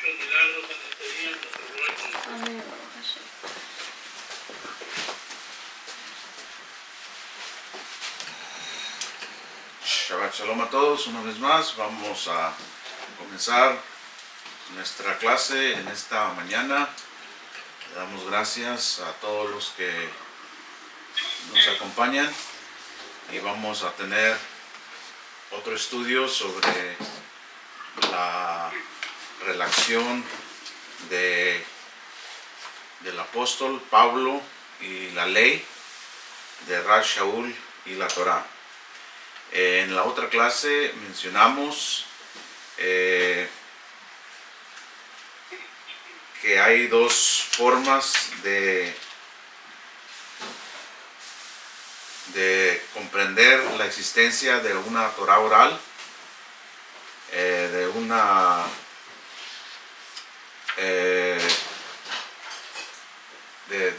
muchos milagros en este día en nuestro gloria. Amén. Shabbat Shalom a todos, una vez más vamos a comenzar nuestra clase en esta mañana. Le damos gracias a todos los que nos acompañan y vamos a tener otro estudio sobre la relación del apóstol Pablo y la ley, de Rab Shaul y la Torá. En la otra clase mencionamos que hay dos formas de comprender la existencia de una Torá oral, de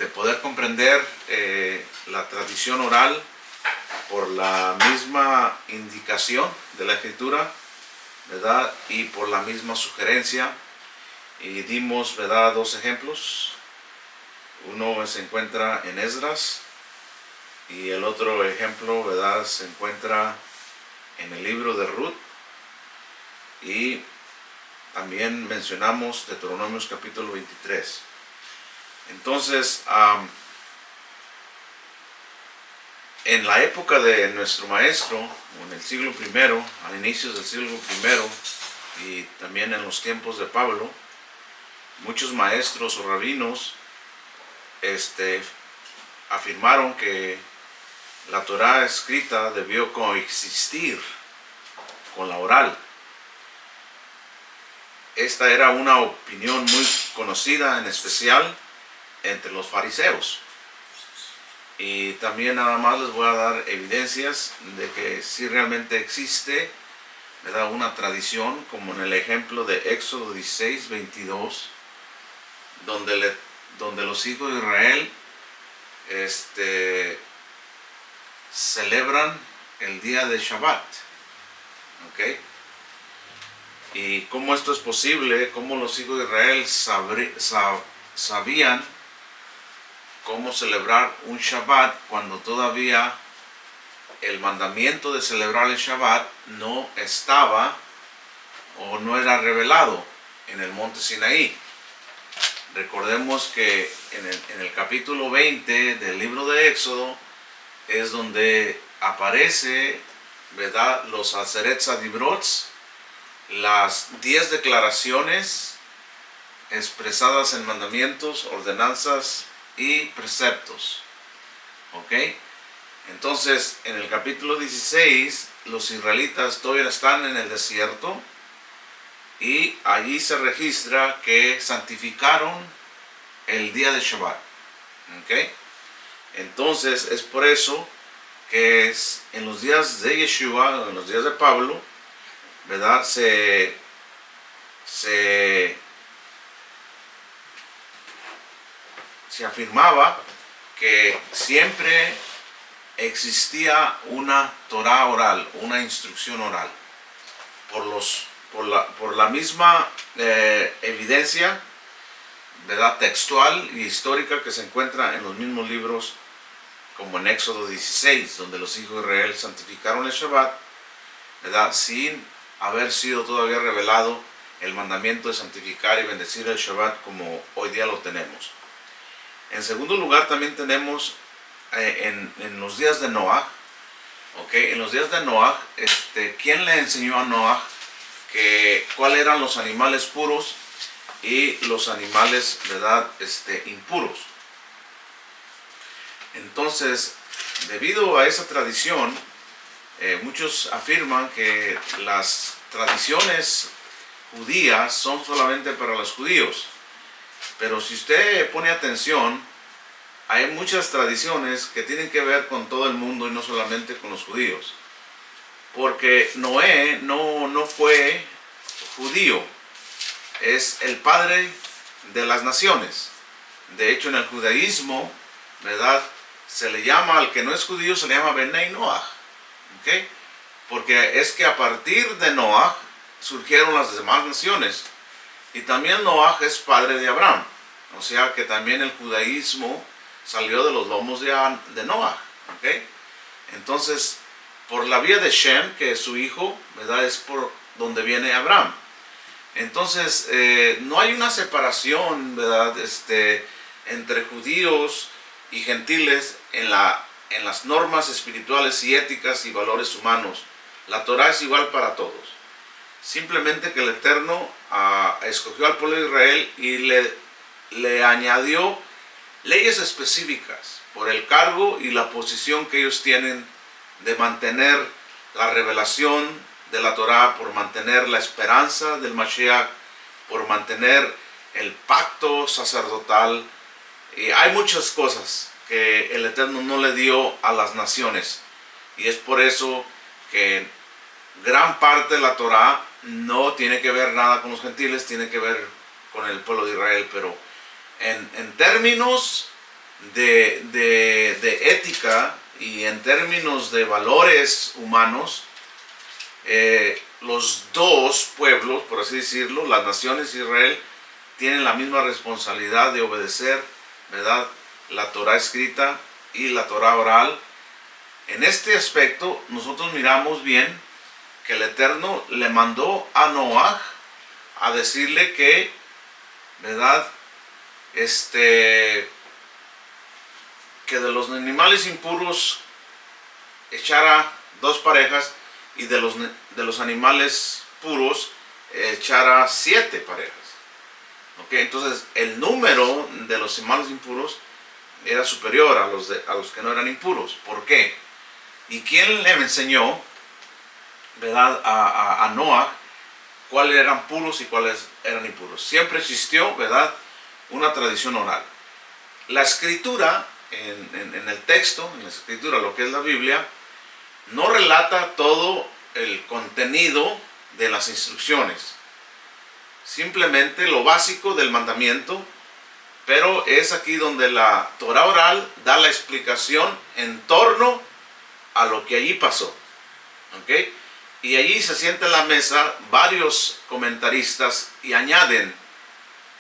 poder comprender la tradición oral por la misma indicación de la escritura, ¿verdad? Y por la misma sugerencia. Y dimos, ¿verdad?, dos ejemplos. Uno se encuentra en Esdras y el otro ejemplo, ¿verdad?, se encuentra en el libro de Ruth. Y también mencionamos Deuteronomios capítulo 23. Entonces, en la época de nuestro maestro, en el siglo I, a inicios del siglo I, y también en los tiempos de Pablo, muchos maestros o rabinos afirmaron que la Torá escrita debió coexistir con la oral. Esta era una opinión muy conocida, en especial entre los fariseos. Y también nada más les voy a dar evidencias de que sí realmente existe, ¿verdad?, una tradición, como en el ejemplo de Éxodo 16, 22, donde los hijos de Israel celebran el día de Shabbat. ¿Ok? Y cómo esto es posible, cómo los hijos de Israel sabían cómo celebrar un Shabbat cuando todavía el mandamiento de celebrar el Shabbat no estaba o no era revelado en el monte Sinaí. Recordemos que en el capítulo 20 del libro de Éxodo es donde aparece, ¿verdad?, los Aseret Adibrots, las 10 declaraciones expresadas en mandamientos, ordenanzas y preceptos. ¿Ok? Entonces, en el capítulo 16, los israelitas todavía están en el desierto y allí se registra que santificaron el día de Shabbat. ¿Ok? Entonces, es por eso que en los días de Yeshua, en los días de Pablo, ¿verdad?, se afirmaba que siempre existía una Torá oral, una instrucción oral, por la misma evidencia, ¿verdad?, textual y histórica que se encuentra en los mismos libros, como en Éxodo 16, donde los hijos de Israel santificaron el Shabbat, ¿verdad?, sin haber sido todavía revelado el mandamiento de santificar y bendecir el Shabbat como hoy día lo tenemos. En segundo lugar, también tenemos en los días de Noah, ¿okay? En los días de Noah, ¿quién le enseñó a Noah cuáles eran los animales puros y los animales, ¿verdad?, impuros? Entonces, debido a esa tradición, muchos afirman que las tradiciones judías son solamente para los judíos. Pero si usted pone atención, hay muchas tradiciones que tienen que ver con todo el mundo y no solamente con los judíos. Porque Noé no fue judío, es el padre de las naciones. De hecho, en el judaísmo, ¿verdad?, se le llama, al que no es judío, se le llama Benei Noah. ¿Okay? Porque es que a partir de Noah surgieron las demás naciones. Y también Noaj es padre de Abraham. O sea que también el judaísmo salió de los lomos de Noaj. ¿Okay? Entonces, por la vía de Shem, que es su hijo, ¿verdad? Es por donde viene Abraham. Entonces, no hay una separación, ¿verdad? Entre judíos y gentiles en las normas espirituales y éticas y valores humanos. La Torah es igual para todos. Simplemente que el Eterno escogió al pueblo de Israel y le añadió leyes específicas por el cargo y la posición que ellos tienen de mantener la revelación de la Torah, por mantener la esperanza del Mashiach, por mantener el pacto sacerdotal. Y hay muchas cosas que el Eterno no le dio a las naciones. Y es por eso que gran parte de la Torah no tiene que ver nada con los gentiles, tiene que ver con el pueblo de Israel. Pero en términos de ética y en términos de valores humanos, los dos pueblos, por así decirlo, las naciones de Israel, tienen la misma responsabilidad de obedecer, ¿verdad?, la Torah escrita y la Torah oral. En este aspecto nosotros miramos bien que el Eterno le mandó a Noaj a decirle que, ¿verdad?, que de los animales impuros echara 2 parejas y de los animales puros echara 7 parejas. ¿Okay? Entonces el número de los animales impuros era superior a los que no eran impuros. ¿Por qué? ¿Y quién le enseñó, ¿verdad?, a Noah cuáles eran puros y cuáles eran impuros? Siempre existió, ¿verdad?, una tradición oral. La escritura, en el texto, en la escritura, lo que es la Biblia, no relata todo el contenido de las instrucciones. Simplemente lo básico del mandamiento, pero es aquí donde la Torah oral da la explicación en torno a lo que allí pasó. ¿Okay? Y allí se sientan en la mesa varios comentaristas y añaden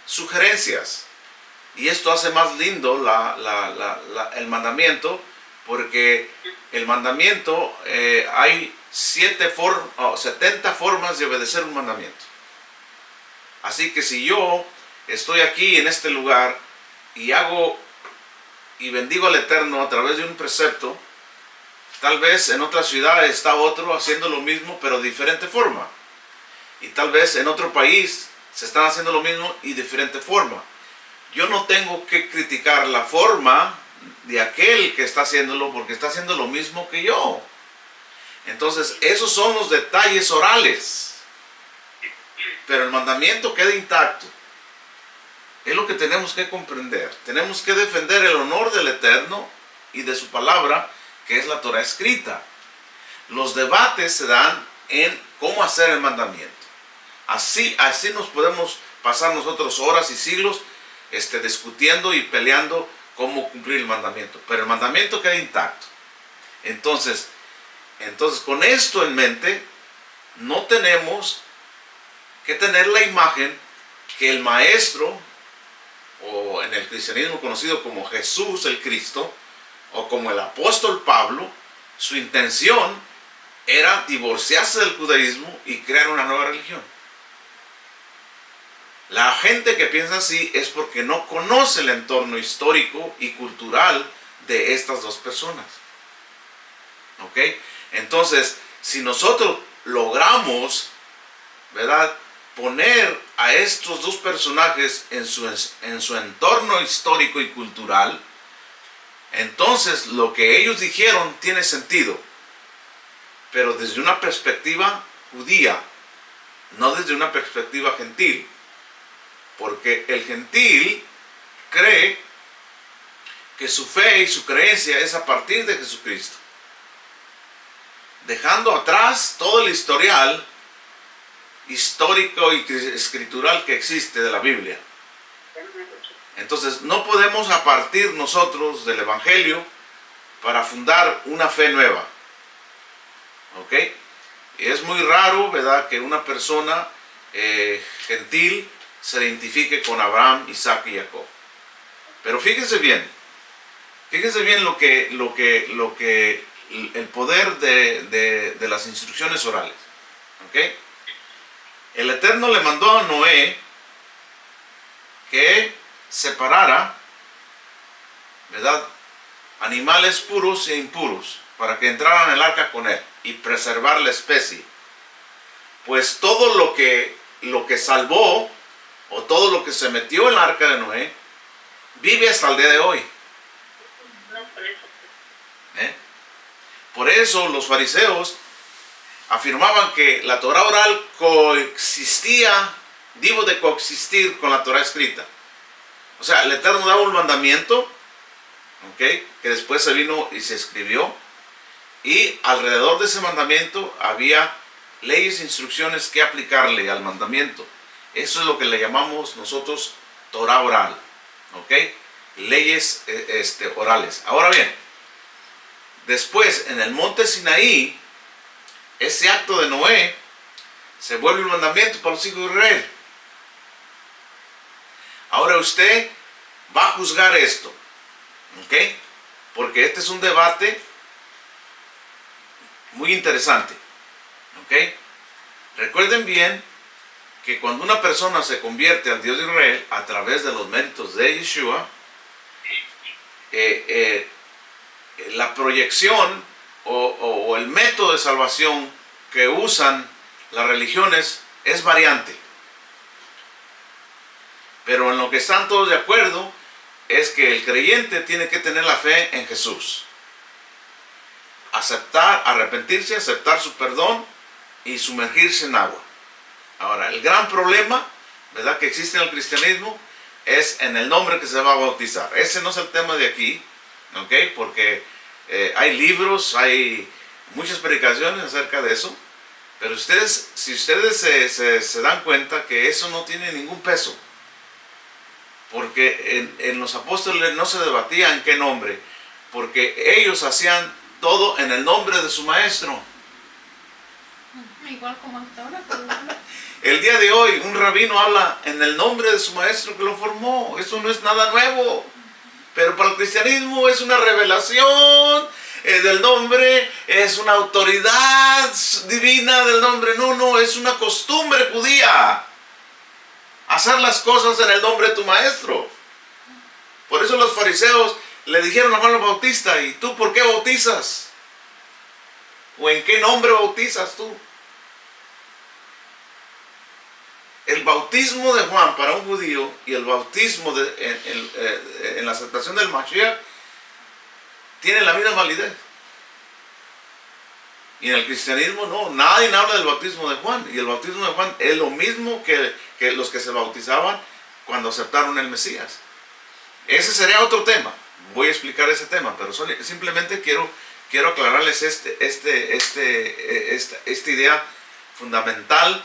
sugerencias. Y esto hace más lindo el mandamiento, porque el mandamiento, hay 70 formas de obedecer un mandamiento. Así que si yo estoy aquí en este lugar y bendigo al Eterno a través de un precepto, tal vez en otra ciudad está otro haciendo lo mismo, pero de diferente forma. Y tal vez en otro país se están haciendo lo mismo y de diferente forma. Yo no tengo que criticar la forma de aquel que está haciéndolo, porque está haciendo lo mismo que yo. Entonces, esos son los detalles orales. Pero el mandamiento queda intacto. Es lo que tenemos que comprender. Tenemos que defender el honor del Eterno y de su palabra, que es la Torah escrita. Los debates se dan en cómo hacer el mandamiento. Así nos podemos pasar nosotros horas y siglos discutiendo y peleando cómo cumplir el mandamiento. Pero el mandamiento queda intacto. Entonces, con esto en mente, no tenemos que tener la imagen que el maestro, o en el cristianismo conocido como Jesús el Cristo, o como el apóstol Pablo, su intención era divorciarse del judaísmo y crear una nueva religión. La gente que piensa así es porque no conoce el entorno histórico y cultural de estas dos personas. ¿Ok? Entonces, si nosotros logramos, ¿verdad?, poner a estos dos personajes en su entorno histórico y cultural, entonces lo que ellos dijeron tiene sentido, pero desde una perspectiva judía, no desde una perspectiva gentil, porque el gentil cree que su fe y su creencia es a partir de Jesucristo, dejando atrás todo el historial histórico y escritural que existe de la Biblia. Entonces no podemos a partir nosotros del Evangelio para fundar una fe nueva. ¿Ok? Y es muy raro, ¿verdad?, que una persona gentil se identifique con Abraham, Isaac y Jacob. Pero fíjense bien el poder de las instrucciones orales. ¿Okay? El Eterno le mandó a Noé que separara, ¿verdad?, animales puros e impuros para que entraran en el arca con él y preservar la especie. Pues todo lo que salvó o todo lo que se metió en el arca de Noé vive hasta el día de hoy. Por eso los fariseos afirmaban que la Torah oral digo de coexistir con la Torah escrita. O sea, el Eterno daba un mandamiento, ¿okay?, que después se vino y se escribió, y alrededor de ese mandamiento había leyes e instrucciones que aplicarle al mandamiento. Eso es lo que le llamamos nosotros Torah oral, ¿ok? Leyes orales. Ahora bien, después en el monte Sinaí, ese acto de Noé se vuelve un mandamiento para los hijos de Israel. Ahora usted va a juzgar esto, ¿ok? Porque este es un debate muy interesante, ¿ok? Recuerden bien que cuando una persona se convierte al Dios de Israel a través de los méritos de Yeshua, la proyección o el método de salvación que usan las religiones es variante. Pero en lo que están todos de acuerdo es que el creyente tiene que tener la fe en Jesús. Arrepentirse, aceptar su perdón y sumergirse en agua. Ahora, el gran problema, ¿verdad?, que existe en el cristianismo es en el nombre que se va a bautizar. Ese no es el tema de aquí, ¿ok? Porque hay libros, hay muchas predicaciones acerca de eso, pero si ustedes se dan cuenta que eso no tiene ningún peso, porque en los apóstoles no se debatía en qué nombre, porque ellos hacían todo en el nombre de su maestro. Igual como hasta ahora. El día de hoy un rabino habla en el nombre de su maestro que lo formó. Eso no es nada nuevo. Pero para el cristianismo es una revelación del nombre, es una autoridad divina del nombre. No, es una costumbre judía hacer las cosas en el nombre de tu maestro. Por eso los fariseos le dijeron a Juan el Bautista: ¿y tú por qué bautizas? ¿O en qué nombre bautizas tú? El bautismo de Juan para un judío y el bautismo en la aceptación del Mashiach tienen la misma validez. Y en el cristianismo no, nadie habla del bautismo de Juan. Y el bautismo de Juan es lo mismo que los que se bautizaban cuando aceptaron el Mesías. Ese sería otro tema. Voy a explicar ese tema, pero simplemente quiero aclararles esta idea fundamental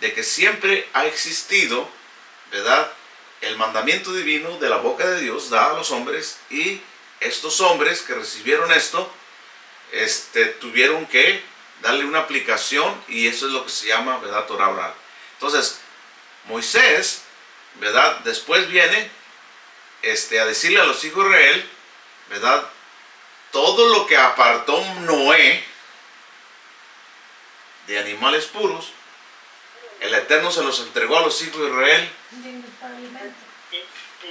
de que siempre ha existido, ¿verdad?, el mandamiento divino de la boca de Dios dado a los hombres, y estos hombres que recibieron esto tuvieron que darle una aplicación, y eso es lo que se llama, ¿verdad?, Torah oral. Entonces Moisés, ¿verdad?, después viene a decirle a los hijos de Israel, ¿verdad?, todo lo que apartó Noé de animales puros, el Eterno se los entregó a los hijos de Israel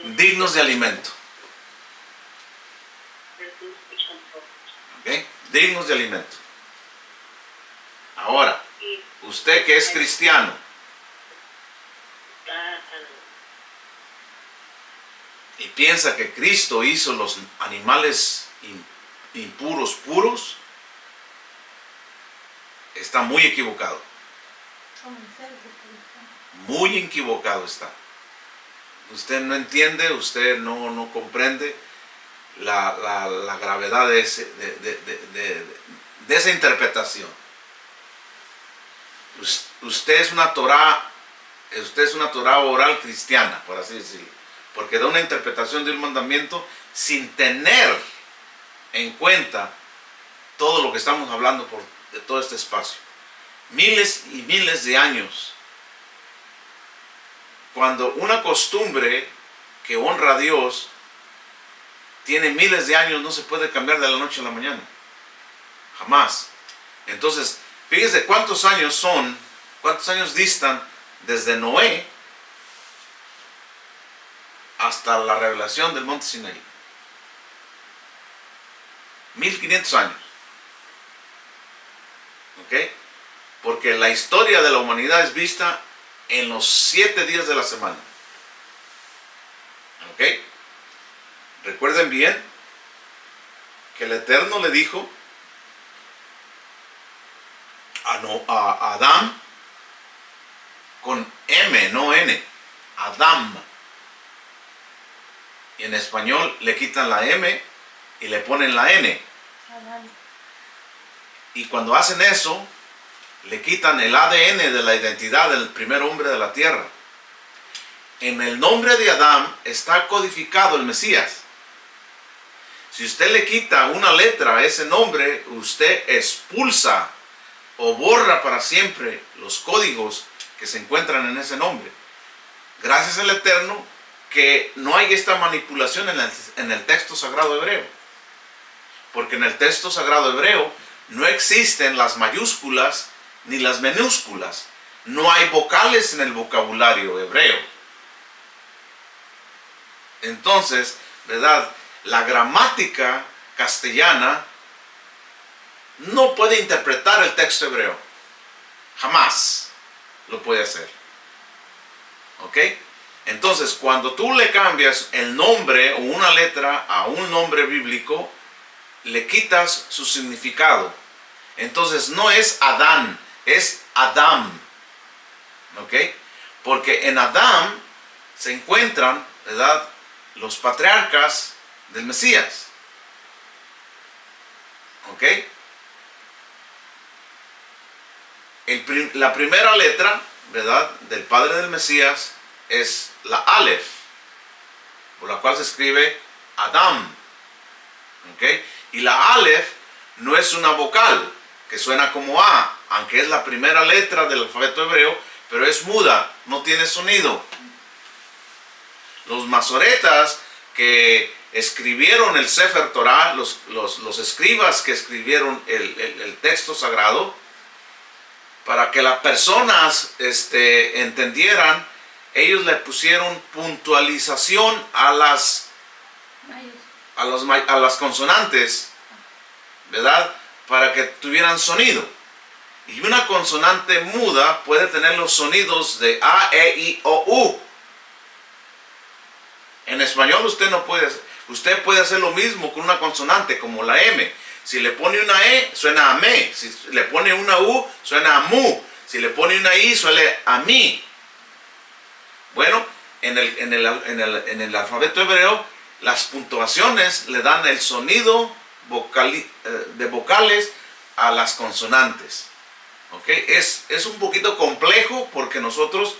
dignos de alimento. ¿Okay? Dignos de alimento. Ahora, usted que es cristiano, y piensa que Cristo hizo los animales impuros puros, está muy equivocado. Muy equivocado está. Usted no entiende, usted no comprende la gravedad de esa interpretación. Usted es una Torah oral cristiana, por así decirlo, porque da una interpretación de un mandamiento sin tener en cuenta todo lo que estamos hablando de todo este espacio. Miles y miles de años cuando una costumbre que honra a Dios tiene miles de años, no se puede cambiar de la noche a la mañana. Jamás. Entonces, fíjese cuántos años distan desde Noé hasta la revelación del monte Sinaí. 1500 años. ¿Ok? Porque la historia de la humanidad es vista en los 7 días de la semana. ¿Ok? Recuerden bien que el Eterno le dijo a Adán con M, no N, Adam. Y en español le quitan la M y le ponen la N. Y cuando hacen eso, le quitan el ADN de la identidad del primer hombre de la tierra. En el nombre de Adán está codificado el Mesías. Si usted le quita una letra a ese nombre, usted expulsa o borra para siempre los códigos que se encuentran en ese nombre. Gracias al Eterno que no hay esta manipulación en el texto sagrado hebreo. Porque en el texto sagrado hebreo no existen las mayúsculas ni las minúsculas. No hay vocales en el vocabulario hebreo. Entonces, ¿verdad? La gramática castellana no puede interpretar el texto hebreo. Jamás lo puede hacer. ¿Ok? Entonces, cuando tú le cambias el nombre o una letra a un nombre bíblico, le quitas su significado. Entonces, no es Adán, es Adam. ¿Ok? Porque en Adam se encuentran, ¿verdad?, los patriarcas del Mesías. ¿Ok? La primera letra, ¿verdad?, del padre del Mesías es la Aleph, por la cual se escribe Adam. ¿Ok? Y la Aleph no es una vocal que suena como A, aunque es la primera letra del alfabeto hebreo, pero es muda, no tiene sonido. Los masoretas que escribieron el Sefer Torah, los escribas que escribieron el texto sagrado, para que las personas entendieran, ellos le pusieron puntualización a las consonantes, ¿verdad?, para que tuvieran sonido. Y una consonante muda puede tener los sonidos de A, E, I, O, U. En español usted puede hacer lo mismo con una consonante como la M. Si le pone una E, suena a me. Si le pone una U, suena a mu. Si le pone una I, suena a mi. Bueno, en el alfabeto hebreo, las puntuaciones le dan el sonido de vocales a las consonantes. ¿Ok? Es un poquito complejo porque nosotros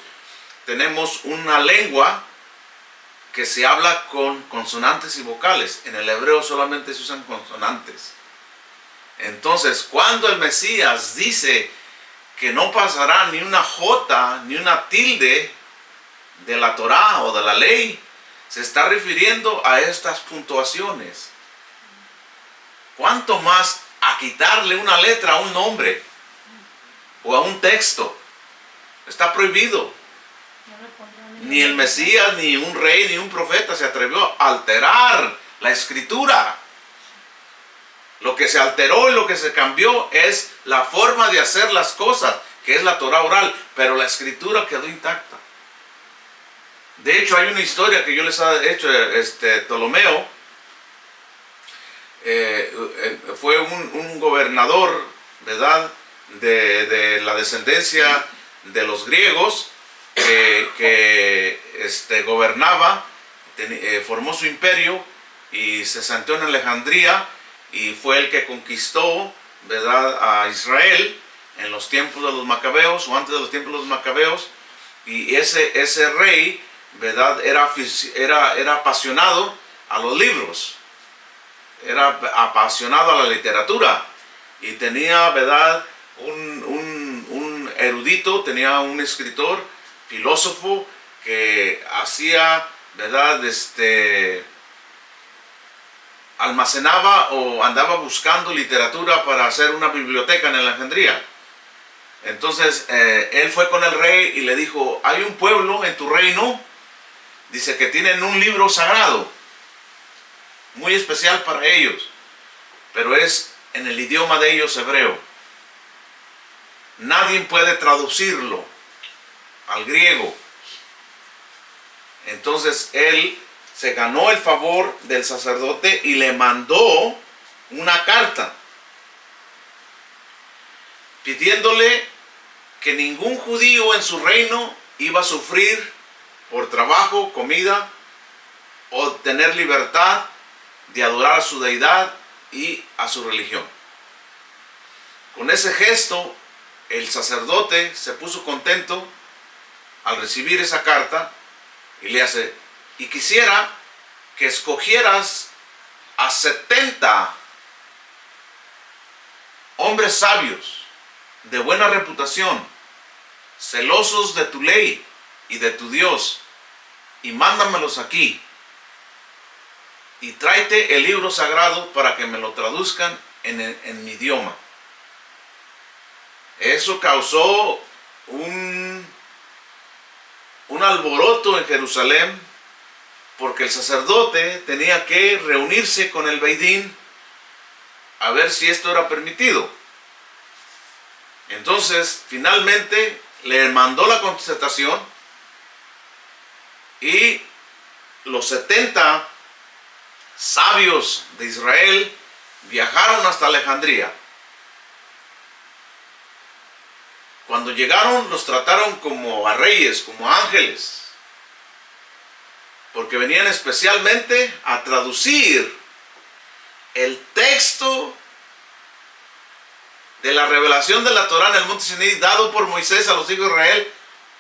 tenemos una lengua que se habla con consonantes y vocales. En el hebreo solamente se usan consonantes. Entonces, cuando el Mesías dice que no pasará ni una jota ni una tilde de la Torá o de la ley, se está refiriendo a estas puntuaciones. ¿Cuánto más a quitarle una letra a un nombre o a un texto? Está prohibido. Ni el Mesías, ni un rey, ni un profeta se atrevió a alterar la escritura. Lo que se alteró y lo que se cambió es la forma de hacer las cosas, que es la Torah oral, pero la escritura quedó intacta. De hecho, hay una historia que yo les he hecho, Ptolomeo, fue un gobernador, ¿verdad?, de la descendencia de los griegos, que gobernaba, formó su imperio y se sentó en Alejandría y fue el que conquistó, ¿verdad?, a Israel en los tiempos de los macabeos o antes de los tiempos de los macabeos. Y ese rey, ¿verdad?, era apasionado a los libros, era apasionado a la literatura y tenía, ¿verdad?, un erudito, tenía un escritor, filósofo, que hacía, ¿verdad? Almacenaba o andaba buscando literatura para hacer una biblioteca en Alejandría. Entonces él fue con el rey y le dijo, hay un pueblo en tu reino, dice que tienen un libro sagrado, muy especial para ellos, pero es en el idioma de ellos, hebreo. Nadie puede traducirlo al griego. Entonces él se ganó el favor del sacerdote y le mandó una carta pidiéndole que ningún judío en su reino iba a sufrir por trabajo, comida o tener libertad de adorar a su deidad y a su religión. Con ese gesto, el sacerdote se puso contento al recibir esa carta y le hace, y quisiera que escogieras a 70 hombres sabios, de buena reputación, celosos de tu ley y de tu Dios, y mándamelos aquí. Y tráete el libro sagrado para que me lo traduzcan en mi idioma. Eso causó un alboroto en Jerusalén, porque el sacerdote tenía que reunirse con el Beidín a ver si esto era permitido. Entonces, finalmente le mandó la contestación y los 70 sabios de Israel viajaron hasta Alejandría. Cuando llegaron, los trataron como a reyes, como a ángeles, porque venían especialmente a traducir el texto de la revelación de la Torá en el monte Sinaí dado por Moisés a los hijos de Israel,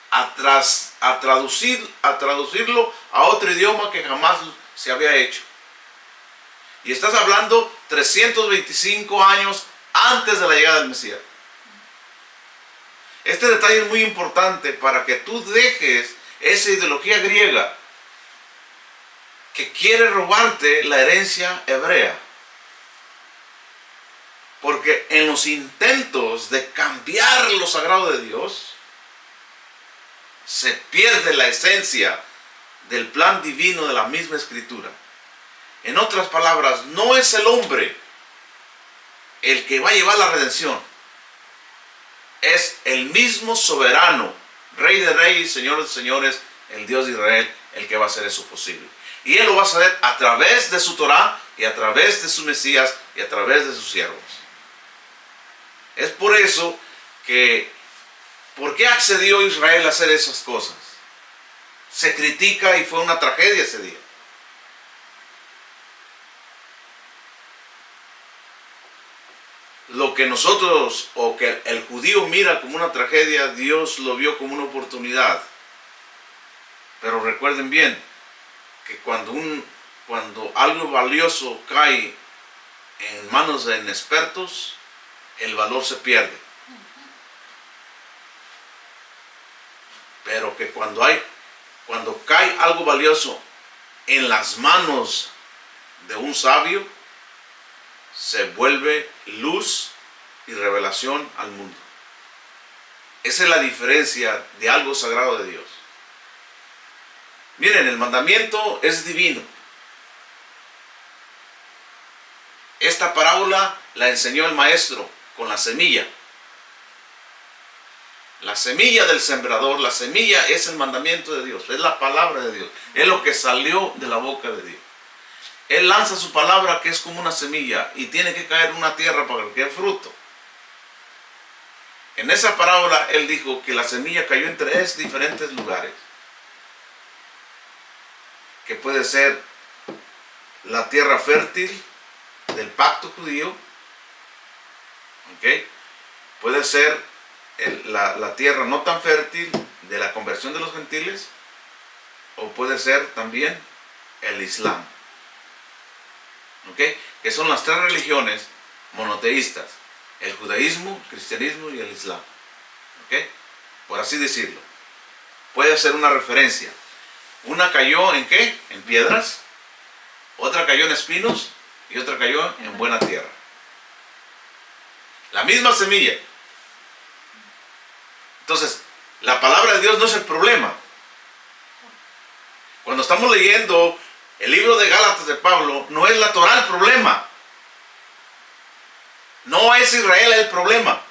a traducirlo a otro idioma que jamás se había hecho. Y estás hablando 325 años antes de la llegada del Mesías. Este detalle es muy importante para que tú dejes esa ideología griega que quiere robarte la herencia hebrea. Porque en los intentos de cambiar lo sagrado de Dios, se pierde la esencia del plan divino de la misma Escritura. En otras palabras, no es el hombre el que va a llevar la redención. Es el mismo soberano, Rey de reyes, Señor de señores, el Dios de Israel, el que va a hacer eso posible. Y Él lo va a hacer a través de su Torá y a través de su Mesías y a través de sus siervos. Es por eso que, ¿por qué accedió Israel a hacer esas cosas? Se critica y fue una tragedia ese día. Lo que nosotros, o que el judío mira como una tragedia, Dios lo vio como una oportunidad. Pero recuerden bien que cuando algo valioso cae en manos de inexpertos, el valor se pierde. Pero que cuando cae algo valioso en las manos de un sabio, se vuelve luz y revelación al mundo. Esa es la diferencia de algo sagrado de Dios. Miren, el mandamiento es divino. Esta parábola la enseñó el maestro con la semilla. La semilla del sembrador, la semilla es el mandamiento de Dios, es la palabra de Dios, es lo que salió de la boca de Dios. Él lanza su palabra, que es como una semilla, y tiene que caer en una tierra para que dé fruto. En esa parábola él dijo que la semilla cayó en 3 diferentes lugares, que puede ser la tierra fértil del pacto judío, ¿okay? Puede ser la tierra no tan fértil de la conversión de los gentiles, o puede ser también el Islam, ¿okay? Que son las 3 religiones monoteístas: el judaísmo, el cristianismo y el Islam, ¿okay? Por así decirlo. puede ser una referencia. Una cayó ¿en qué? En piedras, otra cayó en espinos y otra cayó en buena tierra. La misma semilla. Entonces, la palabra de Dios no es el problema. Cuando estamos leyendo el libro de Gálatas de Pablo, no es la Torá el problema. No es Israel el problema.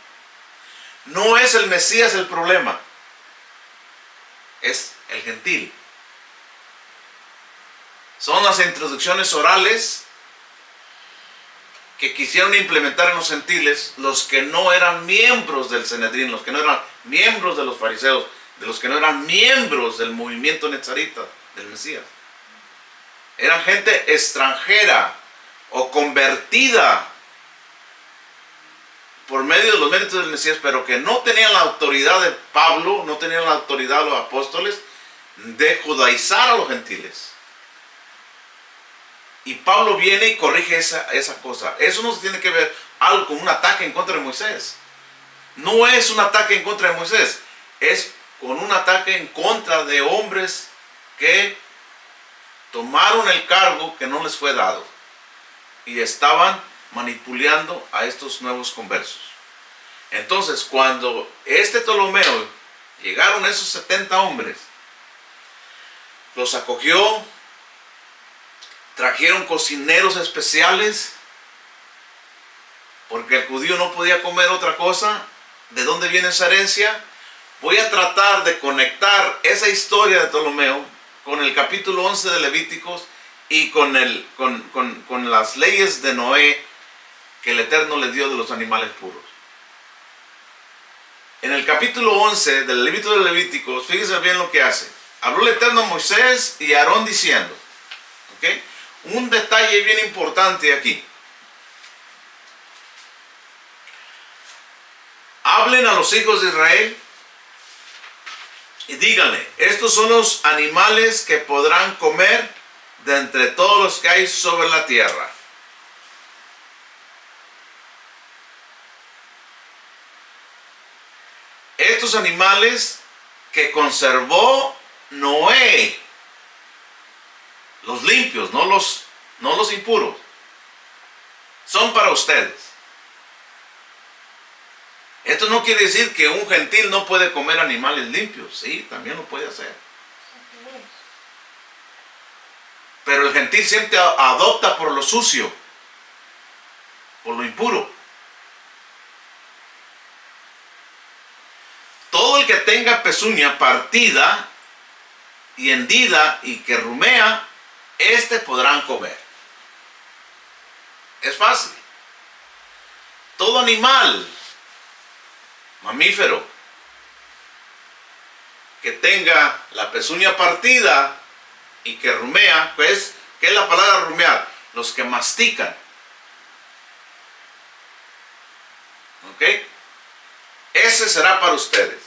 No es el Mesías el problema. Es el gentil. Son las introducciones orales que quisieron implementar en los gentiles, los que no eran miembros del Sanedrín, los que no eran miembros de los fariseos, de los que no eran miembros del movimiento nezarita del Mesías. Eran gente extranjera o convertida por medio de los méritos del Mesías, pero que no tenían la autoridad de Pablo, no tenían la autoridad de los apóstoles de judaizar a los gentiles. Y Pablo viene y corrige esa cosa. Eso no se tiene que ver algo con un ataque en contra de Moisés. No es un ataque en contra de Moisés. Es con un ataque en contra de hombres que tomaron el cargo que no les fue dado. Y estaban manipulando a estos nuevos conversos. Entonces, cuando Ptolomeo llegaron esos 70 hombres, los acogió, trajeron cocineros especiales, porque el judío no podía comer otra cosa. ¿De dónde viene esa herencia? Voy a tratar de conectar esa historia de Ptolomeo con el capítulo 11 de Levíticos y con las leyes de Noé que el Eterno le dio de los animales puros. En el capítulo 11 del Levítico de Levíticos, fíjense bien lo que hace. Habló el Eterno a Moisés y a Aarón diciendo, ¿ok? Un detalle bien importante aquí. Hablen a los hijos de Israel y díganle, estos son los animales que podrán comer de entre todos los que hay sobre la tierra. Estos animales que conservó Noé, los limpios, no los impuros, son para ustedes. Esto no quiere decir que un gentil no puede comer animales limpios. Sí, también lo puede hacer. Pero el gentil siempre adopta por lo sucio, por lo impuro. Todo el que tenga pezuña partida y hendida y que rumea, podrán comer. Es fácil. Todo animal mamífero que tenga la pezuña partida y que rumea, pues, ¿qué es la palabra rumear? Los que mastican. ¿Ok? Ese será para ustedes.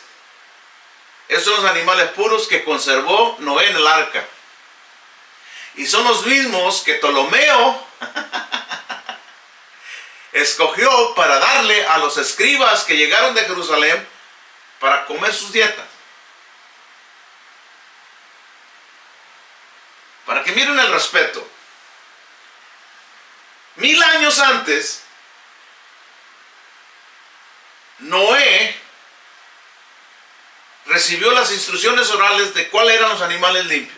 Esos son los animales puros que conservó Noé en el arca. Y son los mismos que Ptolomeo escogió para darle a los escribas que llegaron de Jerusalén para comer sus dietas. Para que miren el respeto. 1000 años antes, Noé recibió las instrucciones orales de cuáles eran los animales limpios.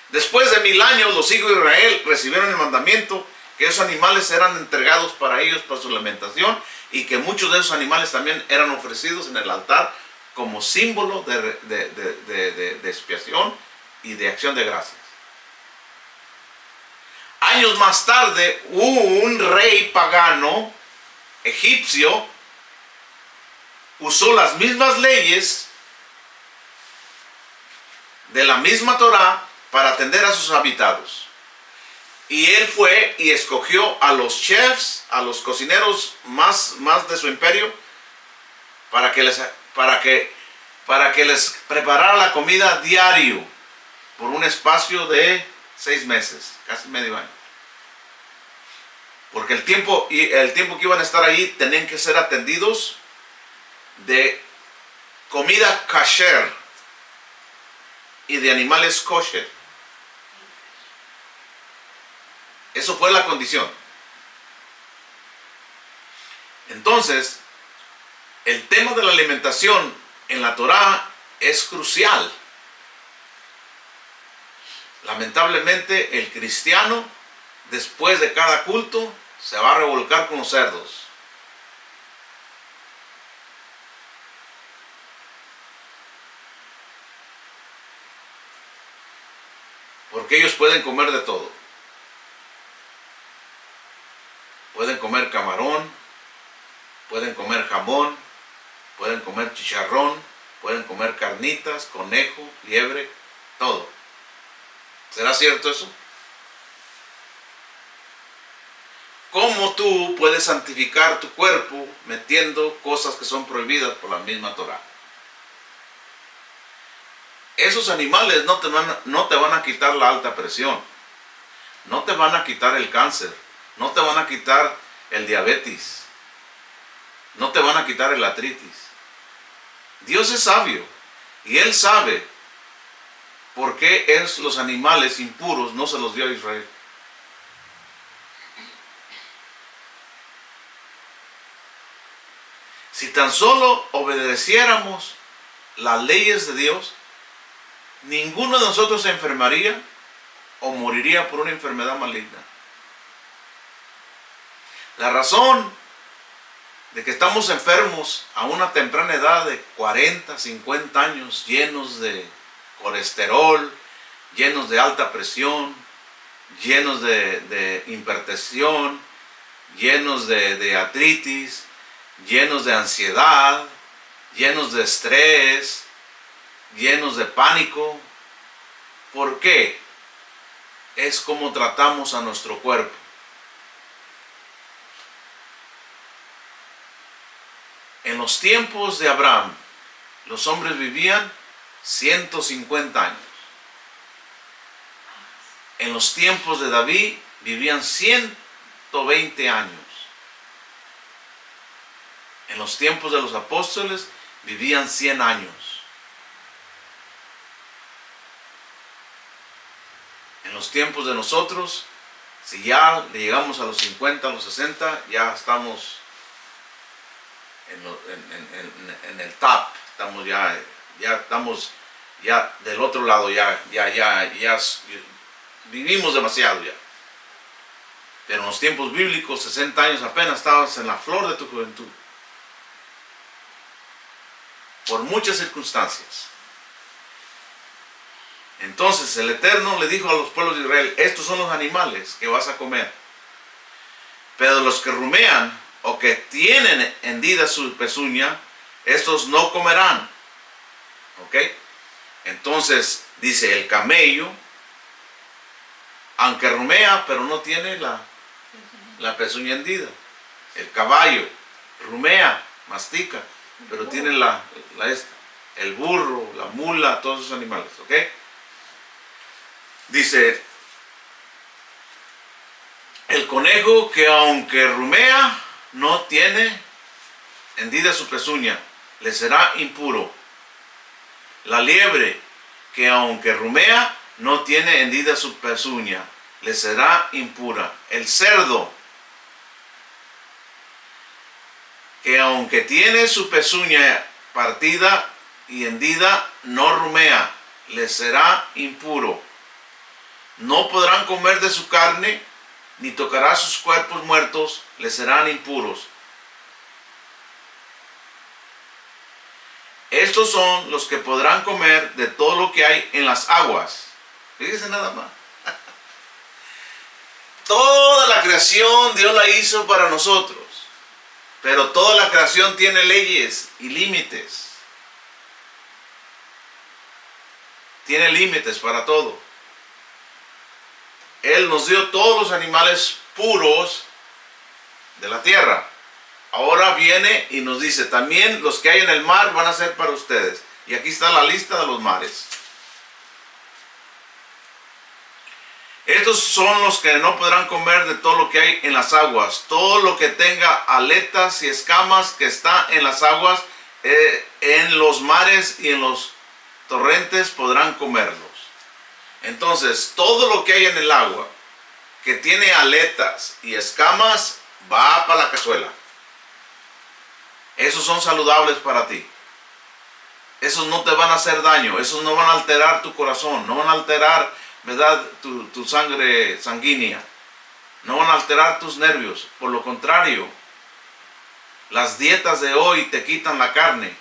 Después de 1000 años, los hijos de Israel recibieron el mandamiento que esos animales eran entregados para ellos para su alimentación y que muchos de esos animales también eran ofrecidos en el altar como símbolo de expiación y de acción de gracias. Años más tarde, un rey pagano egipcio usó las mismas leyes de la misma Torá para atender a sus habitados. Y él fue y escogió a los chefs, a los cocineros más de su imperio, para que les preparara la comida diario por un espacio de 6 meses, casi medio año. Porque el tiempo que iban a estar ahí tenían que ser atendidos de comida kasher y de animales kosher. Eso fue la condición. Entonces, el tema de la alimentación en la Torá es crucial. Lamentablemente, el cristiano, después de cada culto, se va a revolcar con los cerdos. Porque ellos pueden comer de todo. Pueden comer camarón, pueden comer jamón, pueden comer chicharrón, pueden comer carnitas, conejo, liebre, todo. ¿Será cierto eso? ¿Cómo tú puedes santificar tu cuerpo metiendo cosas que son prohibidas por la misma Torá? Esos animales no te van a quitar la alta presión, no te van a quitar el cáncer, no te van a quitar el diabetes, no te van a quitar el artritis. Dios es sabio y Él sabe por qué los animales impuros no se los dio a Israel. Si tan solo obedeciéramos las leyes de Dios, ninguno de nosotros se enfermaría o moriría por una enfermedad maligna. La razón de que estamos enfermos a una temprana edad de 40, 50 años, llenos de colesterol, llenos de alta presión, llenos de hipertensión, llenos de artritis, llenos de ansiedad, llenos de estrés, llenos de pánico. ¿Por qué? Es como tratamos a nuestro cuerpo. En los tiempos de Abraham, los hombres vivían 150 años. En los tiempos de David, vivían 120 años. En los tiempos de los apóstoles, vivían 100 años. En los tiempos de nosotros, si ya le llegamos a los 50, a los 60, ya estamos en el top, estamos ya estamos del otro lado, ya vivimos demasiado ya. Pero en los tiempos bíblicos, 60 años apenas estabas en la flor de tu juventud. Por muchas circunstancias. Entonces el Eterno le dijo a los pueblos de Israel: estos son los animales que vas a comer, pero los que rumean o que tienen hendida su pezuña, estos no comerán. ¿Ok? Entonces dice: el camello, aunque rumea, pero no tiene la pezuña hendida. El caballo rumea, mastica, pero tiene el burro, la mula, todos esos animales. ¿Ok? Dice: el conejo, que aunque rumea, no tiene hendida su pezuña, le será impuro. La liebre, que aunque rumea, no tiene hendida su pezuña, le será impura. El cerdo, que aunque tiene su pezuña partida y hendida, no rumea, le será impuro. No podrán comer de su carne, ni tocará sus cuerpos muertos, le serán impuros. Estos son los que podrán comer de todo lo que hay en las aguas. Fíjense nada más. Toda la creación Dios la hizo para nosotros. Pero toda la creación tiene leyes y límites. Tiene límites para todo. Él nos dio todos los animales puros de la tierra. Ahora viene y nos dice: también los que hay en el mar van a ser para ustedes. Y aquí está la lista de los mares. Estos son los que no podrán comer de todo lo que hay en las aguas. Todo lo que tenga aletas y escamas que está en las aguas, en los mares y en los torrentes podrán comerlos. Entonces, todo lo que hay en el agua que tiene aletas y escamas va para la cazuela. Esos son saludables para ti. Esos no te van a hacer daño. Esos no van a alterar tu corazón. No van a alterar, ¿verdad?, tu sangre sanguínea. No van a alterar tus nervios. Por lo contrario, las dietas de hoy te quitan la carne.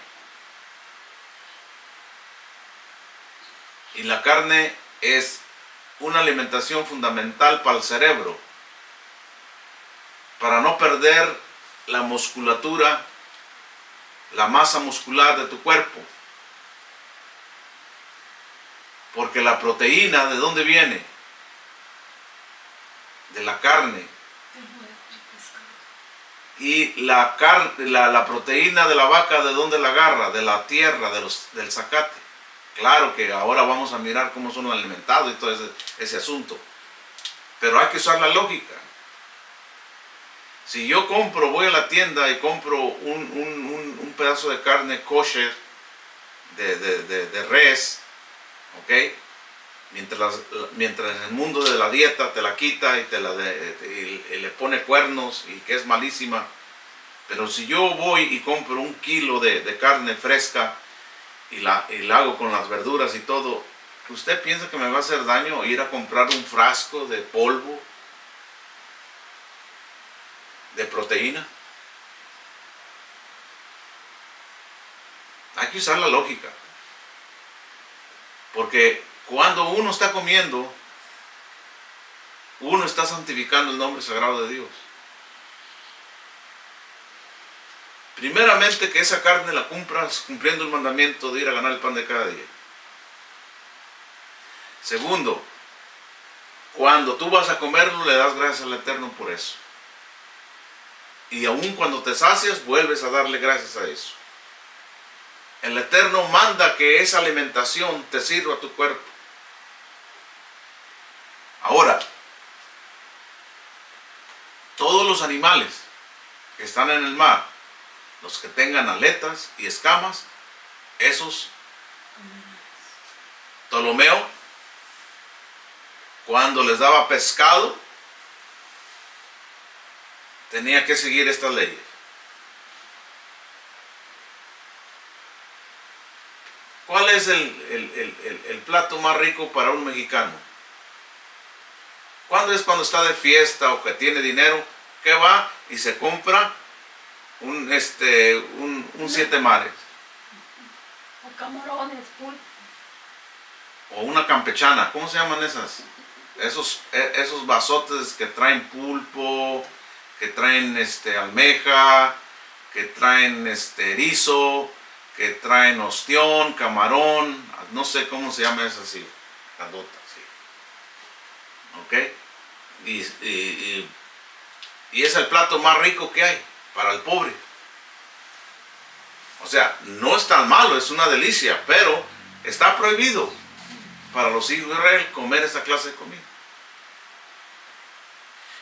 Y la carne es una alimentación fundamental para el cerebro, para no perder la musculatura, la masa muscular de tu cuerpo. Porque la proteína, ¿de dónde viene? De la carne. Y la proteína de la vaca, ¿de dónde la agarra? De la tierra, del zacate. Claro que ahora vamos a mirar cómo son alimentados y todo ese asunto. Pero hay que usar la lógica. Si yo voy a la tienda y compro un pedazo de carne kosher de res, ¿ok? Mientras el mundo de la dieta te la quita y y le pone cuernos y que es malísima. Pero si yo voy y compro 1 kilo de carne fresca y la hago con las verduras y todo, ¿usted piensa que me va a hacer daño ir a comprar un frasco de polvo de proteína? Hay que usar la lógica. Porque cuando uno está comiendo, uno está santificando el nombre sagrado de Dios. Primeramente, que esa carne la cumplas cumpliendo el mandamiento de ir a ganar el pan de cada día. Segundo, cuando tú vas a comerlo, le das gracias al Eterno por eso. Y aun cuando te sacias, vuelves a darle gracias a eso. El Eterno manda que esa alimentación te sirva a tu cuerpo. Ahora, todos los animales que están en el mar, los que tengan aletas y escamas, esos, Ptolomeo, cuando les daba pescado, tenía que seguir estas leyes. ¿Cuál es el plato más rico para un mexicano? ¿Cuándo es cuando está de fiesta o que tiene dinero? Que va y se compra un 7 mares. O camarones, pulpo. O una campechana. ¿Cómo se llaman esas? Esos vasotes que traen pulpo, que traen almeja, que traen erizo, que traen ostión, camarón, no sé cómo se llama esa así, grandota, sí. ¿Ok? Y es el plato más rico que hay para el pobre. O sea, no es tan malo, es una delicia, pero está prohibido para los hijos de Israel comer esa clase de comida.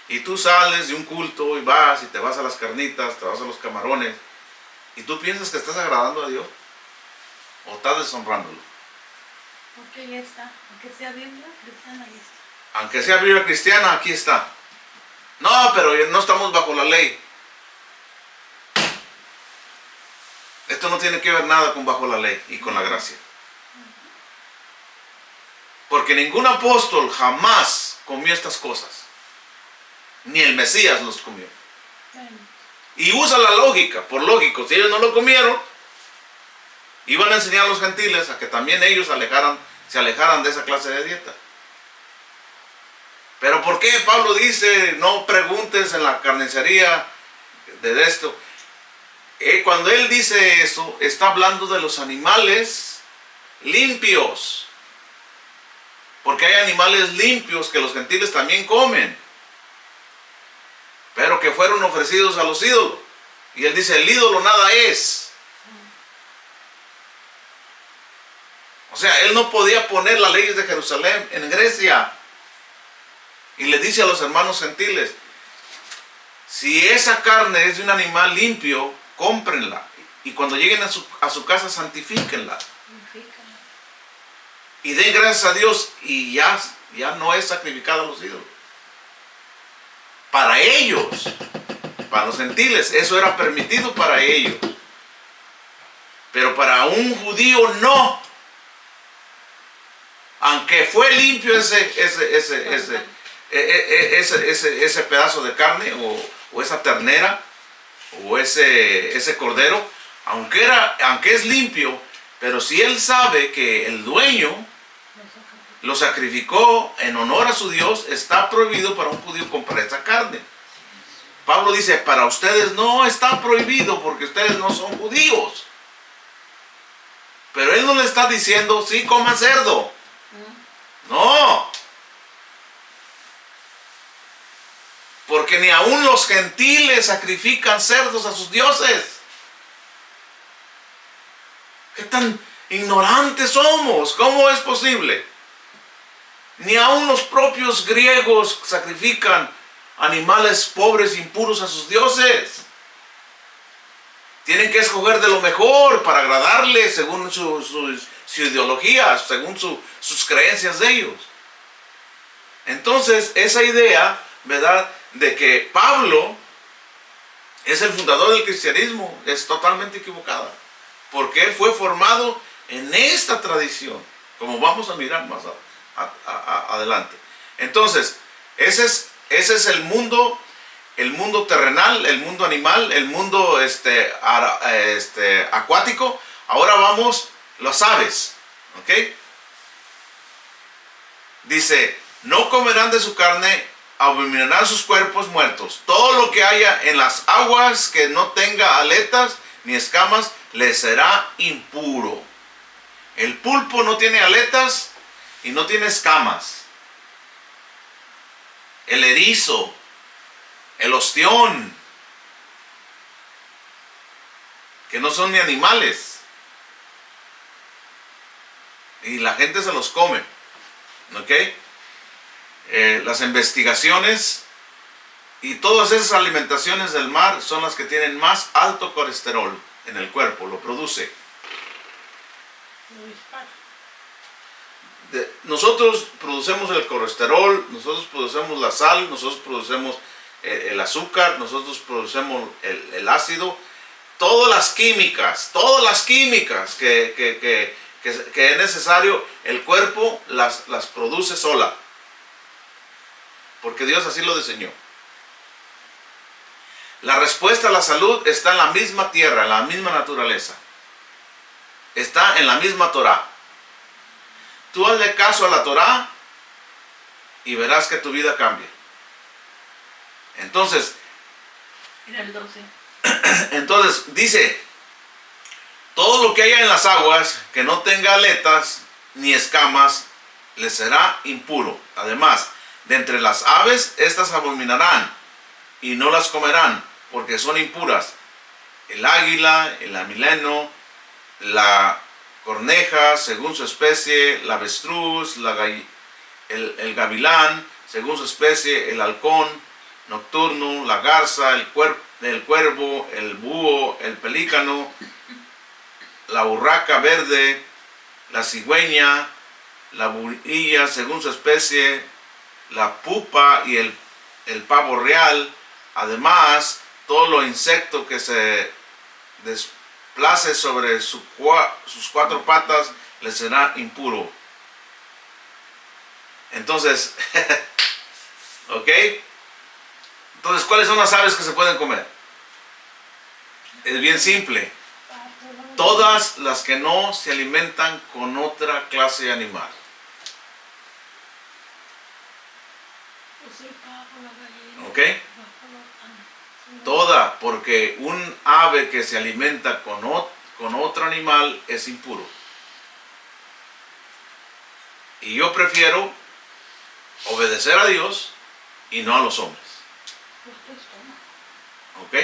Y tú sales de un culto y vas y te vas a las carnitas, te vas a los camarones, y tú piensas que estás agradando a Dios o estás deshonrándolo. Porque ya está, aunque sea Biblia cristiana, ya está. Aunque sea Biblia cristiana, aquí está. No, pero no estamos bajo la ley. Esto no tiene que ver nada con bajo la ley y con la gracia. Porque ningún apóstol jamás comió estas cosas. Ni el Mesías los comió. Y usa la lógica, por lógico. Si ellos no lo comieron, iban a enseñar a los gentiles a que también ellos se alejaran de esa clase de dieta. Pero ¿por qué Pablo dice no preguntes en la carnicería de esto? Cuando él dice eso, está hablando de los animales limpios. Porque hay animales limpios que los gentiles también comen, pero que fueron ofrecidos a los ídolos. Y él dice, el ídolo nada es. O sea, él no podía poner las leyes de Jerusalén en Grecia. Y le dice a los hermanos gentiles, si esa carne es de un animal limpio, cómprenla. Y cuando lleguen a su casa, santifíquenla. Purifica. Y den gracias a Dios y ya no es sacrificada a los ídolos. Para ellos, para los gentiles, eso era permitido para ellos. Pero para un judío no. Aunque fue limpio ese pedazo de carne o esa ternera o ese cordero, aunque es limpio, pero si él sabe que el dueño lo sacrificó en honor a su Dios, está prohibido para un judío comprar esa carne. Pablo dice, para ustedes no está prohibido porque ustedes no son judíos. Pero él no le está diciendo, sí, coman cerdo. No. Porque ni aún los gentiles sacrifican cerdos a sus dioses. ¿Qué tan ignorantes somos? ¿Cómo es posible? Ni aún los propios griegos sacrifican animales pobres, impuros a sus dioses. Tienen que escoger de lo mejor para agradarle según su ideología, según sus creencias de ellos. Entonces, esa idea, ¿verdad?, de que Pablo es el fundador del cristianismo, es totalmente equivocada. Porque él fue formado en esta tradición, como vamos a mirar más adelante. Entonces, ese es el mundo terrenal, el mundo animal, el mundo acuático. Ahora vamos las aves, ¿ok? Dice, no comerán de su carne, abominarán sus cuerpos muertos. Todo lo que haya en las aguas que no tenga aletas ni escamas, les será impuro. El pulpo no tiene aletas y no tiene escamas. El erizo, el ostión, que no son ni animales, y la gente se los come, ¿ok? Las investigaciones y todas esas alimentaciones del mar son las que tienen más alto colesterol en el cuerpo, lo produce. Lo dispara. Nosotros producemos el colesterol, nosotros producemos la sal, nosotros producemos el azúcar, nosotros producemos el ácido, todas las químicas que es necesario, el cuerpo las produce sola, porque Dios así lo diseñó. La respuesta a la salud está en la misma tierra, en la misma naturaleza, está en la misma Torah. Tú hazle caso a la Torah y verás que tu vida cambia. Entonces, Mira el 12. entonces dice, todo lo que haya en las aguas que no tenga aletas ni escamas, les será impuro. Además, de entre las aves, estas abominarán y no las comerán, porque son impuras. El águila, el amileno, la corneja, según su especie, la avestruz, el gavilán, según su especie, el halcón nocturno, la garza, el cuervo, el búho, el pelícano, la urraca verde, la cigüeña, la burilla, según su especie, la pupa y el pavo real. Además, todo lo insecto que se desplace sobre sus 4 patas les será impuro. Entonces, ¿ok? Entonces, ¿cuáles son las aves que se pueden comer? Es bien simple. Todas las que no se alimentan con otra clase de animal. ¿Ok? Toda, porque un ave que se alimenta con otro animal es impuro. Y yo prefiero obedecer a Dios y no a los hombres. ¿Ok?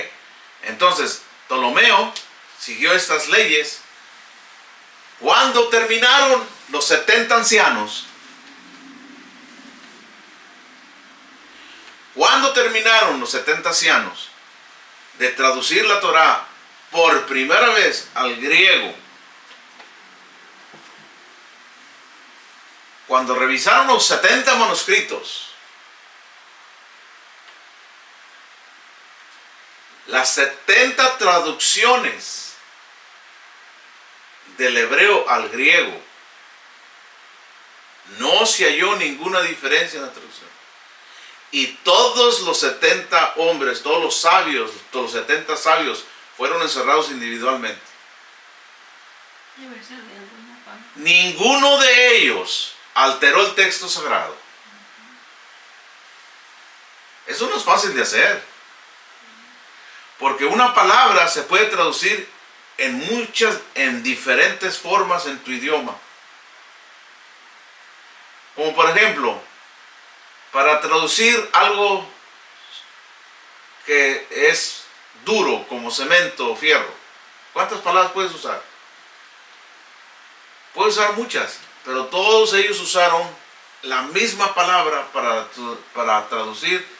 Entonces, Ptolomeo siguió estas leyes. Cuando terminaron los 70 ancianos, de traducir la Torá por primera vez al griego, cuando revisaron los 70 manuscritos, las 70 traducciones del hebreo al griego, no se halló ninguna diferencia en la traducción. Y todos los 70 hombres, todos los sabios, todos los 70 sabios fueron encerrados individualmente. Debe ser de alguna forma. Ninguno de ellos alteró el texto sagrado. Eso no es fácil de hacer. Porque una palabra se puede traducir en diferentes formas en tu idioma. Como por ejemplo, para traducir algo que es duro, como cemento o fierro, ¿cuántas palabras puedes usar? Puedes usar muchas, pero todos ellos usaron la misma palabra para traducir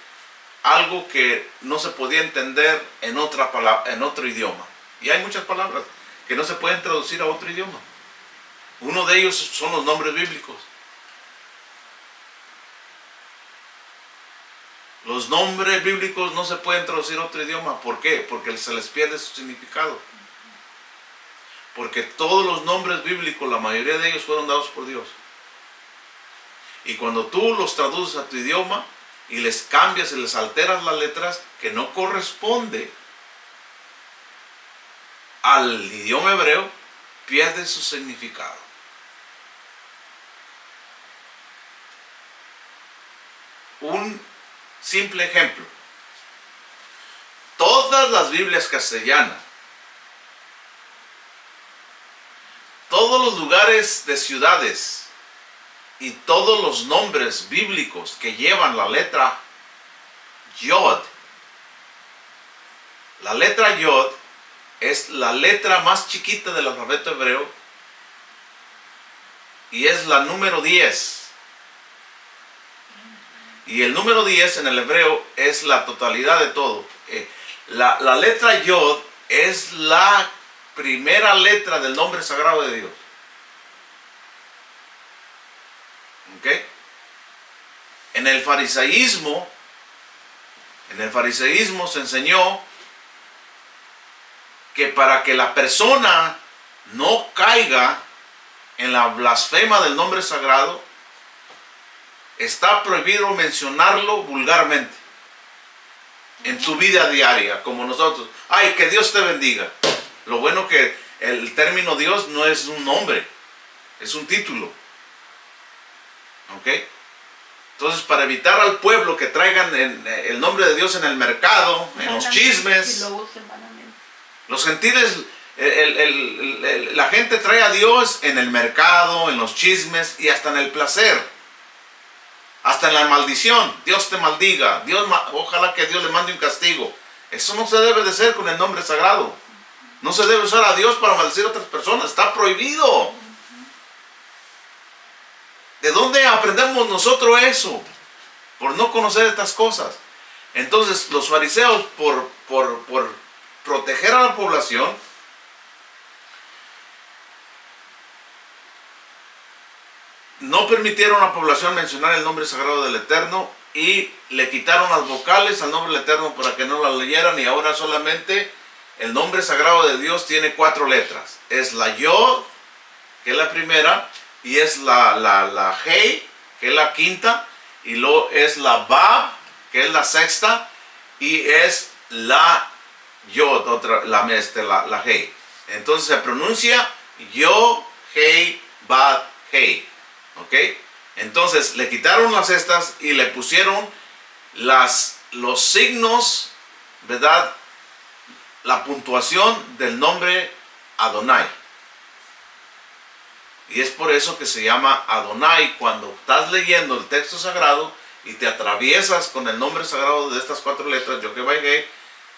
algo que no se podía entender en otro idioma. Y hay muchas palabras que no se pueden traducir a otro idioma. Uno de ellos son los nombres bíblicos. Los nombres bíblicos no se pueden traducir a otro idioma. ¿Por qué? Porque se les pierde su significado. Porque todos los nombres bíblicos, la mayoría de ellos fueron dados por Dios. Y cuando tú los traduces a tu idioma y les cambias y les alteras las letras que no corresponde al idioma hebreo, pierde su significado. Un simple ejemplo. Todas las Biblias castellanas, todos los lugares de ciudades y todos los nombres bíblicos que llevan la letra Yod. La letra Yod es la letra más chiquita del alfabeto hebreo y es la número 10. Y el número 10 en el hebreo es la totalidad de todo. La letra Yod es la primera letra del nombre sagrado de Dios. ¿Ok? En el fariseísmo se enseñó que para que la persona no caiga en la blasfema del nombre sagrado, está prohibido mencionarlo vulgarmente en tu vida diaria, como nosotros. Ay, que Dios te bendiga. Lo bueno que el término Dios no es un nombre, es un título. ¿Ok? Entonces, para evitar al pueblo que traigan el nombre de Dios en el mercado, en los chismes, Y lo usen vanamente. los gentiles, la gente trae a Dios en el mercado, en los chismes y hasta en el placer. Hasta en la maldición. Dios te maldiga. Ojalá que Dios le mande un castigo. Eso no se debe de hacer con el nombre sagrado. No se debe usar a Dios para maldecir a otras personas. Está prohibido. ¿De dónde aprendemos nosotros eso? Por no conocer estas cosas. Entonces los fariseos, por proteger a la población, no permitieron a la población mencionar el nombre sagrado del Eterno y le quitaron las vocales al nombre del Eterno para que no las leyeran, y ahora solamente el nombre sagrado de Dios tiene 4 letras. Es la Yod, que es la primera, y es la Hei, que es la quinta, y luego es la Bab, que es la sexta, y es la Yod, la Hei. Entonces se pronuncia Yo, Hei, Bab, Hei. ¿Ok? Entonces le quitaron las estas y le pusieron los signos, ¿verdad? La puntuación del nombre Adonai. Y es por eso que se llama Adonai. Cuando estás leyendo el texto sagrado y te atraviesas con el nombre sagrado de estas 4 letras, Yod-Heh-Vav-Heh,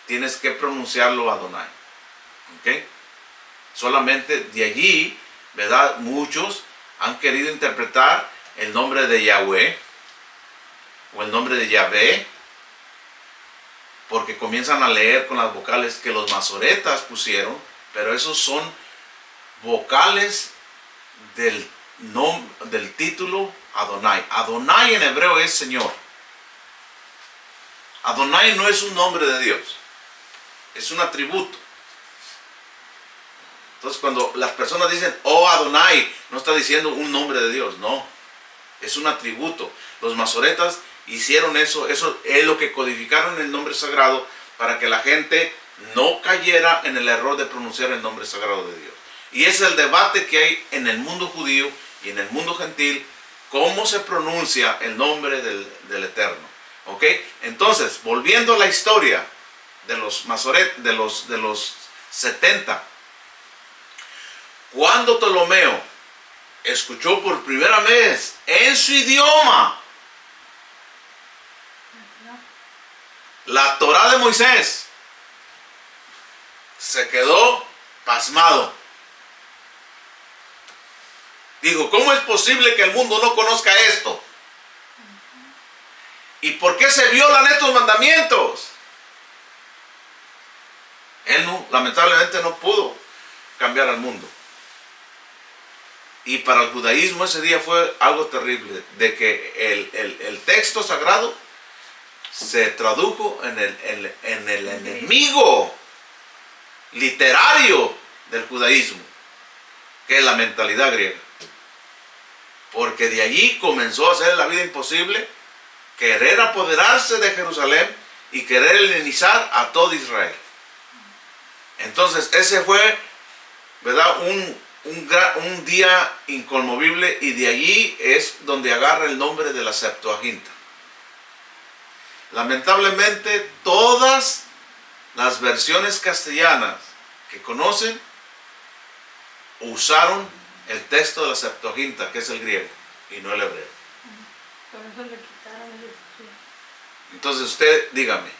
tienes que pronunciarlo Adonai. ¿Ok? Solamente de allí, ¿verdad? Muchos han querido interpretar el nombre de Yahweh o el nombre de Yahvé porque comienzan a leer con las vocales que los masoretas pusieron, pero esos son vocales del título Adonai. Adonai en hebreo es Señor. Adonai no es un nombre de Dios, es un atributo. Entonces cuando las personas dicen, oh Adonai, no está diciendo un nombre de Dios, no, es un atributo. Los masoretas hicieron eso es lo que codificaron el nombre sagrado para que la gente no cayera en el error de pronunciar el nombre sagrado de Dios. Y es el debate que hay en el mundo judío y en el mundo gentil, cómo se pronuncia el nombre del Eterno. ¿Ok? Entonces, volviendo a la historia de los masoretas, de los 70, cuando Ptolomeo escuchó por primera vez en su idioma la Torá de Moisés, se quedó pasmado. Dijo, ¿cómo es posible que el mundo no conozca esto? ¿Y por qué se violan estos mandamientos? Él lamentablemente no pudo cambiar al mundo. Y para el judaísmo ese día fue algo terrible, de que el texto sagrado se tradujo en el enemigo literario del judaísmo, que es la mentalidad griega. Porque de allí comenzó a hacer la vida imposible, querer apoderarse de Jerusalén y querer helenizar a todo Israel. Entonces ese fue, ¿verdad?, un día inconmovible, y de allí es donde agarra el nombre de la Septuaginta. Lamentablemente todas las versiones castellanas que conocen usaron el texto de la Septuaginta, que es el griego y no el hebreo. Por eso le quitaron el escrito. Entonces usted, dígame,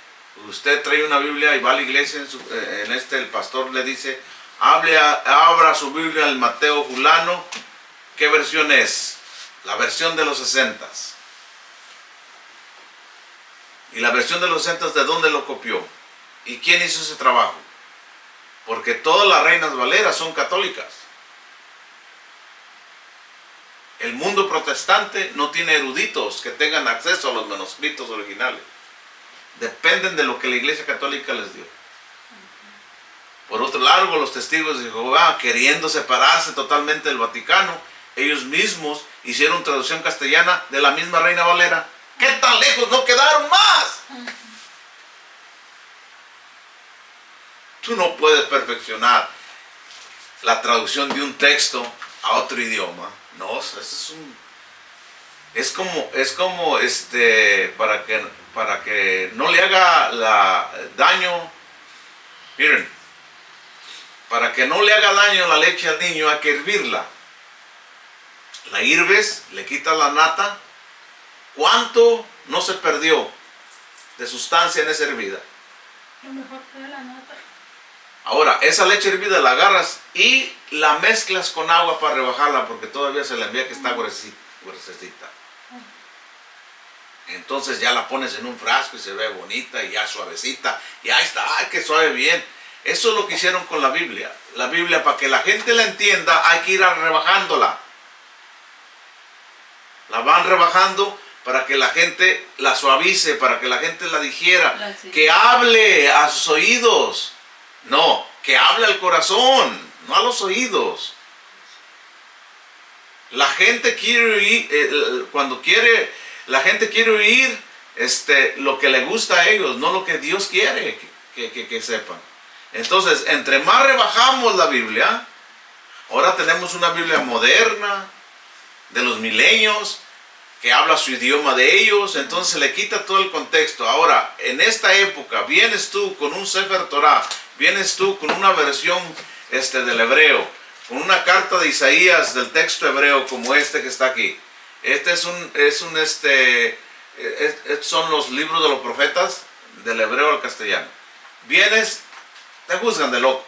usted trae una Biblia y va a la iglesia, el pastor le dice, abra su Biblia al Mateo fulano. ¿Qué versión es? La versión de los 60. ¿Y la versión de los 60 de dónde lo copió? ¿Y quién hizo ese trabajo? Porque todas las reinas valeras son católicas. El mundo protestante no tiene eruditos que tengan acceso a los manuscritos originales. Dependen de lo que la Iglesia Católica les dio. Por otro lado, los testigos de Jehová, queriendo separarse totalmente del Vaticano, ellos mismos hicieron traducción castellana de la misma Reina Valera. ¿Qué tan lejos no quedaron más? Tú no puedes perfeccionar la traducción de un texto a otro idioma. No, eso es como para que no le haga daño. Miren, para que no le haga daño la leche al niño hay que hervirla. La hirves, le quitas la nata. ¿Cuánto no se perdió de sustancia en esa hervida? Lo mejor que la nata. Ahora, esa leche hervida la agarras y la mezclas con agua para rebajarla, porque todavía se le envía que está gruesecita. Entonces ya la pones en un frasco y se ve bonita y ya suavecita. Y ahí está, ¡ay, qué suave bien! Eso es lo que hicieron con la Biblia. La Biblia, para que la gente la entienda, hay que ir rebajándola. La van rebajando para que la gente la suavice, para que la gente la digiera. Que hable a sus oídos. No, que hable al corazón, no a los oídos. La gente quiere oír, la gente quiere oír lo que le gusta a ellos, no lo que Dios quiere que sepan. Entonces, entre más rebajamos la Biblia, ahora tenemos una Biblia moderna, de los milenios, que habla su idioma de ellos, entonces le quita todo el contexto. Ahora, en esta época, vienes tú con un Sefer Torah, vienes tú con una versión del hebreo, con una carta de Isaías del texto hebreo como que está aquí. Son los libros de los profetas del hebreo al castellano. Vienes, te juzgan de loco.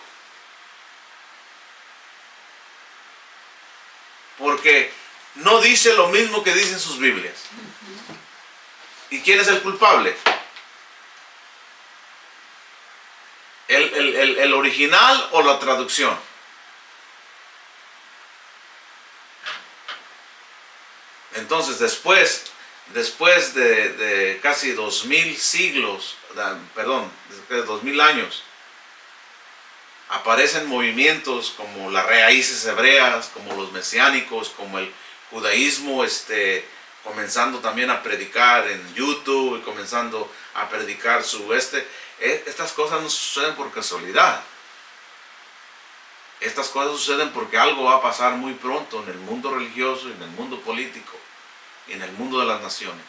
Porque no dice lo mismo que dicen sus Biblias. ¿Y quién es el culpable? el original o la traducción? Entonces, después de casi 2000 siglos, perdón, de 2000 años, aparecen movimientos como las raíces hebreas, como los mesiánicos, como el judaísmo, comenzando también a predicar en YouTube y comenzando a predicar estas cosas no suceden por casualidad. Estas cosas suceden porque algo va a pasar muy pronto en el mundo religioso, en el mundo político y en el mundo de las naciones.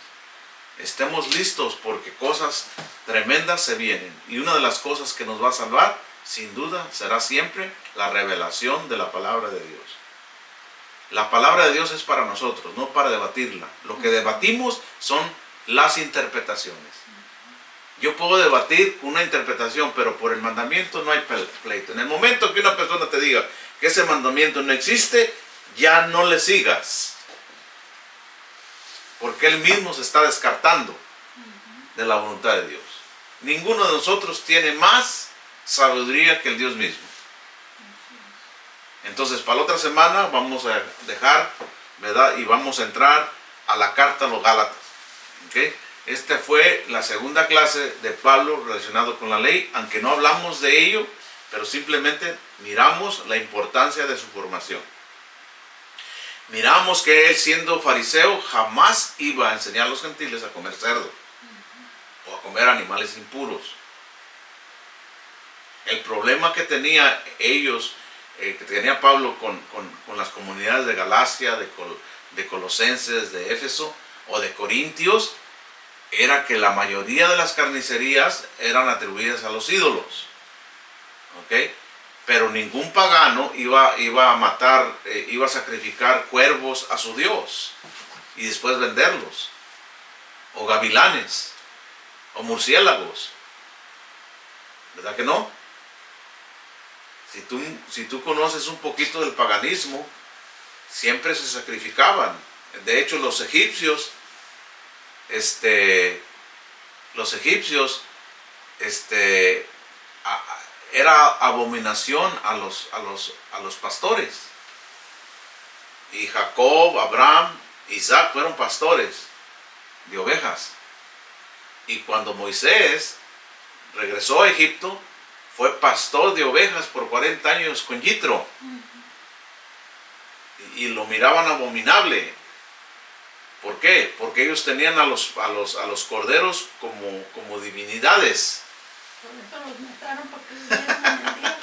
Estemos listos porque cosas tremendas se vienen. Y una de las cosas que nos va a salvar, sin duda, será siempre la revelación de la palabra de Dios. La palabra de Dios es para nosotros, no para debatirla. Lo que debatimos son las interpretaciones. Yo puedo debatir una interpretación, pero por el mandamiento no hay pleito. En el momento que una persona te diga que ese mandamiento no existe, ya no le sigas. Porque él mismo se está descartando de la voluntad de Dios. Ninguno de nosotros tiene más sabiduría que el Dios mismo. Entonces, para la otra semana vamos a dejar, ¿verdad? Y vamos a entrar a la carta a los Gálatas. ¿Okay? Esta fue la segunda clase de Pablo relacionado con la ley, aunque no hablamos de ello, pero simplemente miramos la importancia de su formación. Miramos que él, siendo fariseo, jamás iba a enseñar a los gentiles a comer cerdo o a comer animales impuros. El problema que tenía ellos, que tenía Pablo con las comunidades de Galacia, de Colosenses, de Éfeso o de Corintios, era que la mayoría de las carnicerías eran atribuidas a los ídolos. ¿Ok? Pero ningún pagano iba a matar, iba a sacrificar cuervos a su Dios y después venderlos, o gavilanes, o murciélagos. ¿Verdad que no? Si tú conoces un poquito del paganismo, siempre se sacrificaban. De hecho, los egipcios era abominación a los pastores. Y Jacob, Abraham, Isaac fueron pastores de ovejas. Y cuando Moisés regresó a Egipto, fue pastor de ovejas por 40 años con Yitro. Y lo miraban abominable. ¿Por qué? Porque ellos tenían a los corderos como divinidades. Por eso los mataron, porque vivieron en el día.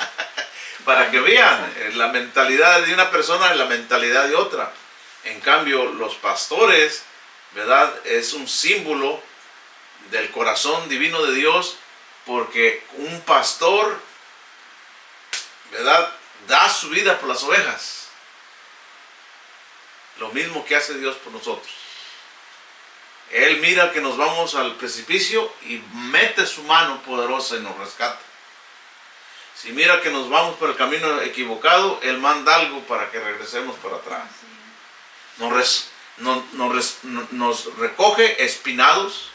Para que vean, la mentalidad de una persona es la mentalidad de otra. En cambio, los pastores, ¿verdad? Es un símbolo del corazón divino de Dios, porque un pastor, ¿verdad?, da su vida por las ovejas. Lo mismo que hace Dios por nosotros. Él mira que nos vamos al precipicio y mete su mano poderosa y nos rescata. Si mira que nos vamos por el camino equivocado, Él manda algo para que regresemos para atrás. Nos recoge espinados,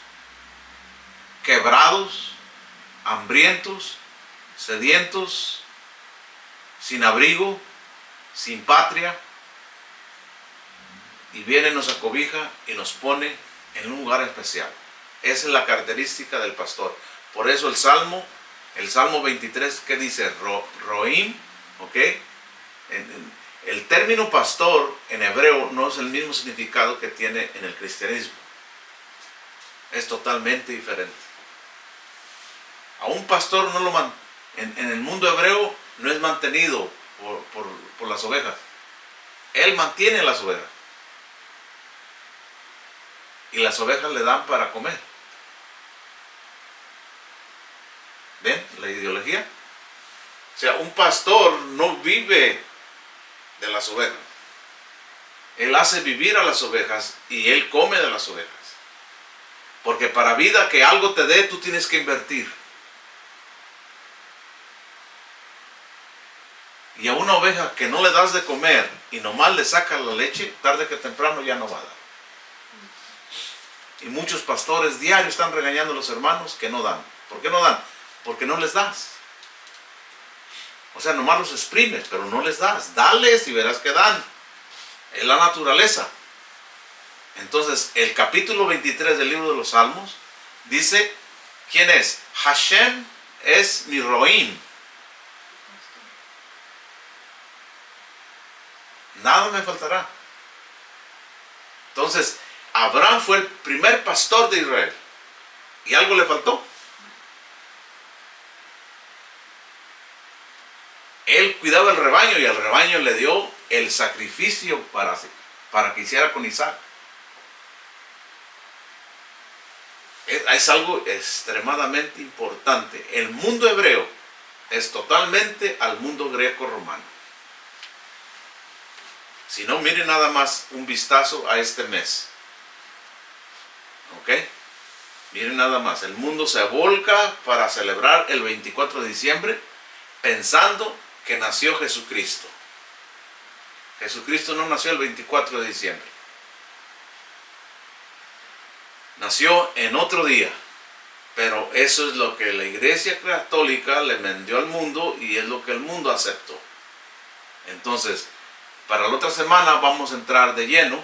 quebrados, hambrientos, sedientos, sin abrigo, sin patria, y viene, nos acobija y nos pone en un lugar especial. Esa es la característica del pastor. Por eso el Salmo 23, ¿qué dice? Roim, ¿ok? El término pastor en hebreo no es el mismo significado que tiene en el cristianismo. Es totalmente diferente. A un pastor en el mundo hebreo no es mantenido por las ovejas. Él mantiene las ovejas. Y las ovejas le dan para comer. ¿Ven la ideología? O sea, un pastor no vive de las ovejas. Él hace vivir a las ovejas y él come de las ovejas. Porque para vida que algo te dé, tú tienes que invertir. Y a una oveja que no le das de comer y nomás le sacas la leche, tarde que temprano ya no va a dar. Y muchos pastores diarios están regañando a los hermanos que no dan. ¿Por qué no dan? Porque no les das. O sea, nomás los exprimes, pero no les das. Dales y verás que dan. Es la naturaleza. Entonces, el capítulo 23 del libro de los Salmos dice, ¿quién es? Hashem es mi Roim. Nada me faltará. Entonces, Abraham fue el primer pastor de Israel. ¿Y algo le faltó? Él cuidaba el rebaño y el rebaño le dio el sacrificio para que hiciera con Isaac. Es algo extremadamente importante. El mundo hebreo es totalmente al mundo greco-romano. Si no, miren nada más un vistazo a este mes. ¿Ok? Miren nada más. El mundo se volca para celebrar el 24 de diciembre pensando que nació Jesucristo. Jesucristo no nació el 24 de diciembre. Nació en otro día. Pero eso es lo que la Iglesia Católica le vendió al mundo y es lo que el mundo aceptó. Entonces, para la otra semana vamos a entrar de lleno,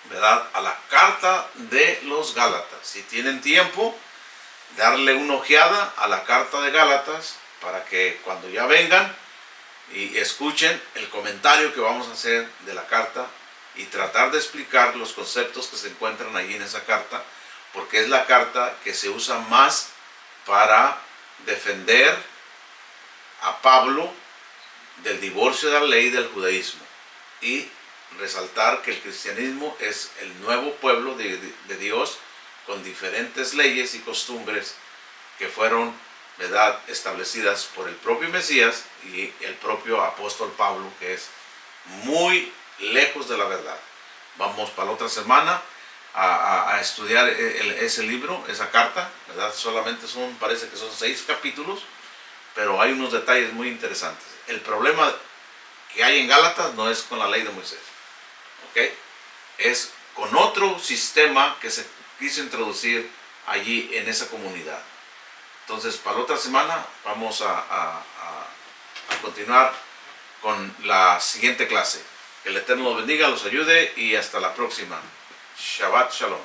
¿verdad?, a la carta de los Gálatas. Si tienen tiempo, darle una ojeada a la carta de Gálatas para que cuando ya vengan y escuchen el comentario que vamos a hacer de la carta y tratar de explicar los conceptos que se encuentran ahí en esa carta, porque es la carta que se usa más para defender a Pablo del divorcio de la ley del judaísmo y resaltar que el cristianismo es el nuevo pueblo de Dios con diferentes leyes y costumbres que fueron, ¿verdad?, establecidas por el propio Mesías y el propio apóstol Pablo, que es muy lejos de la verdad. Vamos para la otra semana a estudiar ese libro, esa carta, ¿verdad? Solamente parece que son 6 capítulos, pero hay unos detalles muy interesantes. El problema que hay en Gálatas no es con la ley de Moisés, ¿ok? Es con otro sistema que se quiso introducir allí en esa comunidad. Entonces, para la otra semana vamos a continuar con la siguiente clase. Que el Eterno los bendiga, los ayude y hasta la próxima. Shabbat Shalom.